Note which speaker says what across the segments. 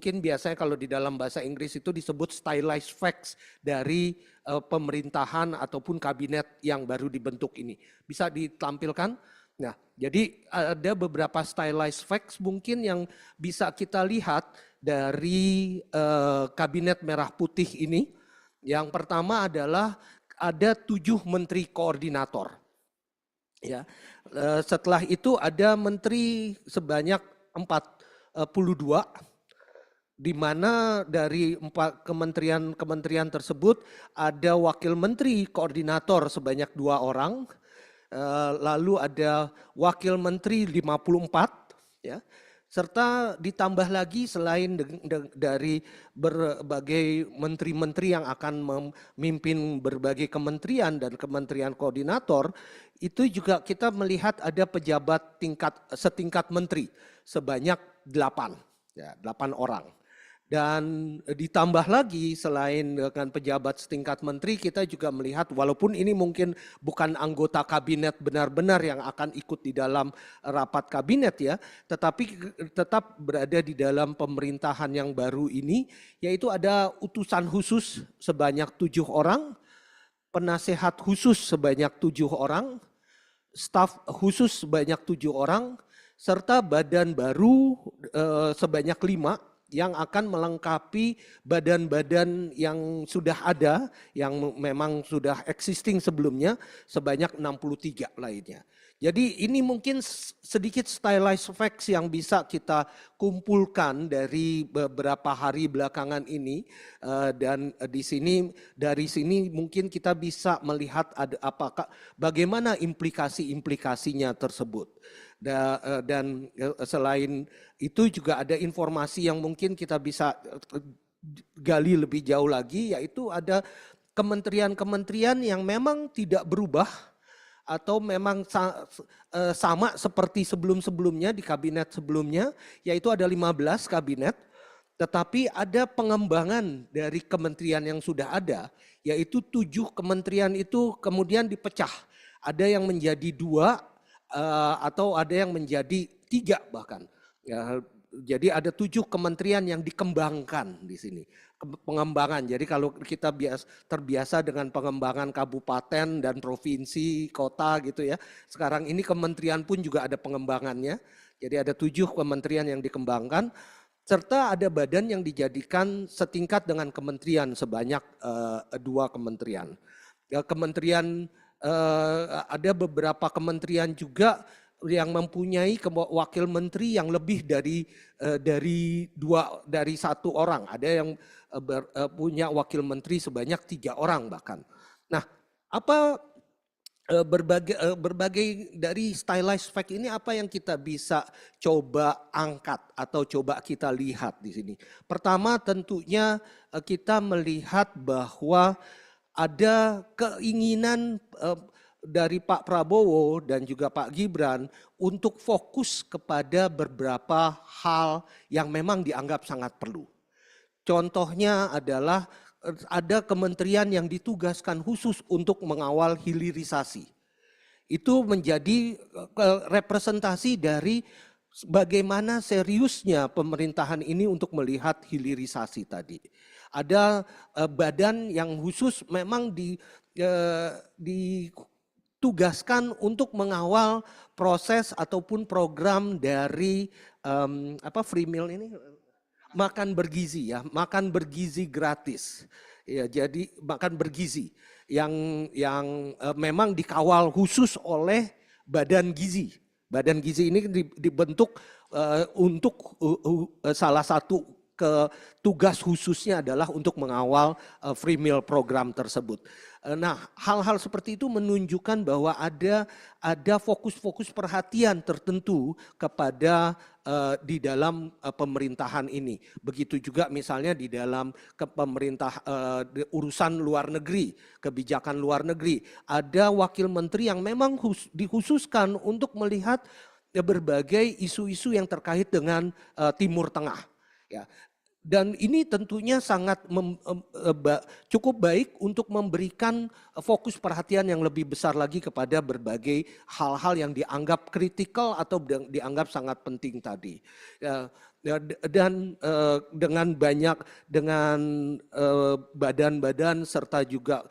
Speaker 1: Mungkin biasanya kalau di dalam bahasa Inggris itu disebut stylized facts dari pemerintahan ataupun kabinet yang baru dibentuk ini. Bisa ditampilkan? Nah, jadi ada beberapa stylized facts mungkin yang bisa kita lihat dari kabinet merah putih ini. Yang pertama adalah ada 7 menteri koordinator. Ya, setelah itu ada menteri sebanyak 42, di mana dari 4 kementerian tersebut ada wakil menteri koordinator sebanyak 2 orang, lalu ada wakil menteri 54, ya, serta ditambah lagi selain dari berbagai menteri-menteri yang akan memimpin berbagai kementerian dan kementerian koordinator, itu juga kita melihat ada pejabat setingkat menteri sebanyak 8, ya, 8 orang. Dan ditambah lagi selain dengan pejabat setingkat menteri, kita juga melihat walaupun ini mungkin bukan anggota kabinet benar-benar yang akan ikut di dalam rapat kabinet ya, tetapi tetap berada di dalam pemerintahan yang baru ini, yaitu ada utusan khusus sebanyak 7 orang, penasehat khusus sebanyak 7 orang, staf khusus sebanyak 7 orang, serta badan baru sebanyak 5 yang akan melengkapi badan-badan yang sudah ada, yang memang sudah existing sebelumnya sebanyak 63 lainnya. Jadi ini mungkin sedikit stylized facts yang bisa kita kumpulkan dari beberapa hari belakangan ini, dan dari sini mungkin kita bisa melihat bagaimana implikasi-implikasinya tersebut. Dan selain itu juga ada informasi yang mungkin kita bisa gali lebih jauh lagi, yaitu ada kementerian-kementerian yang memang tidak berubah atau memang sama seperti sebelum-sebelumnya di kabinet sebelumnya, yaitu ada 15 kabinet, tetapi ada pengembangan dari kementerian yang sudah ada, yaitu 7 kementerian itu kemudian dipecah. Ada yang menjadi 2, atau ada yang menjadi 3 bahkan. Ya, jadi ada 7 kementerian yang dikembangkan di sini. Pengembangan, jadi kalau kita terbiasa dengan pengembangan kabupaten dan provinsi, kota gitu ya. Sekarang ini kementerian pun juga ada pengembangannya. Jadi ada 7 kementerian yang dikembangkan. Serta ada badan yang dijadikan setingkat dengan kementerian sebanyak 2 kementerian. Ya, ada beberapa kementerian juga yang mempunyai wakil menteri yang lebih dari 1 orang. Ada yang punya wakil menteri sebanyak 3 orang bahkan. Nah, apa berbagai dari stylized fact ini apa yang kita bisa coba angkat atau coba kita lihat di sini. Pertama tentunya kita melihat bahwa ada keinginan dari Pak Prabowo dan juga Pak Gibran untuk fokus kepada beberapa hal yang memang dianggap sangat perlu. Contohnya adalah ada kementerian yang ditugaskan khusus untuk mengawal hilirisasi. Itu menjadi representasi dari bagaimana seriusnya pemerintahan ini untuk melihat hilirisasi tadi. Ada badan yang khusus memang ditugaskan untuk mengawal proses ataupun program dari free meal ini, makan bergizi ya, makan bergizi gratis. Ya, jadi makan bergizi yang memang dikawal khusus oleh Badan Gizi. Badan Gizi ini dibentuk untuk salah satu tugas khususnya adalah untuk mengawal free meal program tersebut. Nah, hal-hal seperti itu menunjukkan bahwa ada fokus-fokus perhatian tertentu kepada di dalam pemerintahan ini. Begitu juga misalnya di dalam urusan luar negeri, kebijakan luar negeri. Ada wakil menteri yang memang dikhususkan untuk melihat berbagai isu-isu yang terkait dengan Timur Tengah. Ya, Dan ini tentunya sangat cukup baik untuk memberikan fokus perhatian yang lebih besar lagi kepada berbagai hal-hal yang dianggap kritikal atau dianggap sangat penting tadi. Dan dengan badan-badan serta juga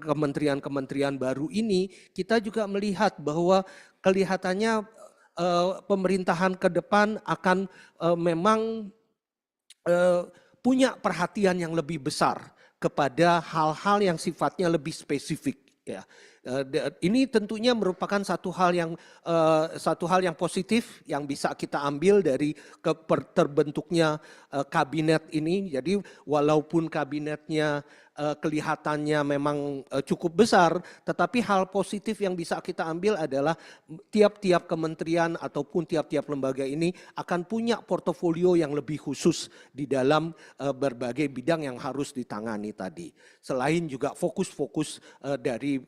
Speaker 1: kementerian-kementerian baru ini, kita juga melihat bahwa kelihatannya pemerintahan ke depan akan memang punya perhatian yang lebih besar kepada hal-hal yang sifatnya lebih spesifik, ya. Ini tentunya merupakan satu hal yang positif yang bisa kita ambil dari terbentuknya kabinet ini. Jadi walaupun kabinetnya kelihatannya memang cukup besar, tetapi hal positif yang bisa kita ambil adalah tiap-tiap kementerian ataupun tiap-tiap lembaga ini akan punya portofolio yang lebih khusus di dalam berbagai bidang yang harus ditangani tadi. Selain juga fokus-fokus dari